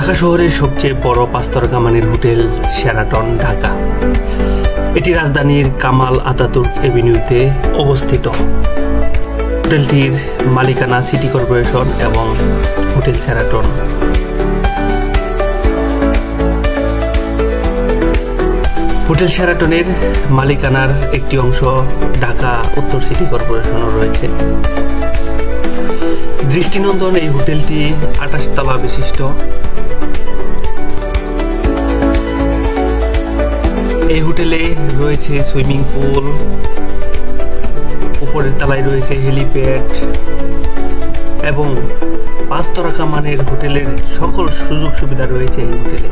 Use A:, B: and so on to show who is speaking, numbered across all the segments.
A: ঢাকা শহরের সবচেয়ে বড় 5 তারকা মানের হোটেল শেরাটন ঢাকা। এটি রাজধানীর কামাল আতাতুর্ক এভিনিউতে অবস্থিত। হোটেলটির মালিকানা সিটি কর্পোরেশন এবং হোটেল শেরাটন। হোটেল শেরাটনের মালিকানার একটি অংশ ঢাকা উত্তর সিটি কর্পোরেশনও রয়েছে। দৃষ্টিনন্দন এই হোটেলটি 28 তলা বিশিষ্ট। এই হোটেলে রয়েছে সুইমিং পুল, উপরের তলায় রয়েছে হেলিপ্যাড এবং 5 তারকা মানের হোটেলের সকল সুযোগ সুবিধা রয়েছে এই হোটেলে।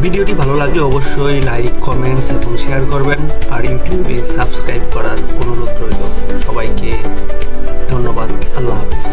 A: ভিডিওটি ভালো লাগলে অবশ্যই লাইক, কমেন্টস এবং শেয়ার করবেন। আর ইউটিউবে সাবস্ক্রাইব করার অনুরোধ রইল। সবাইকে ধন্যবাদ। আল্লাহ হাফেজ।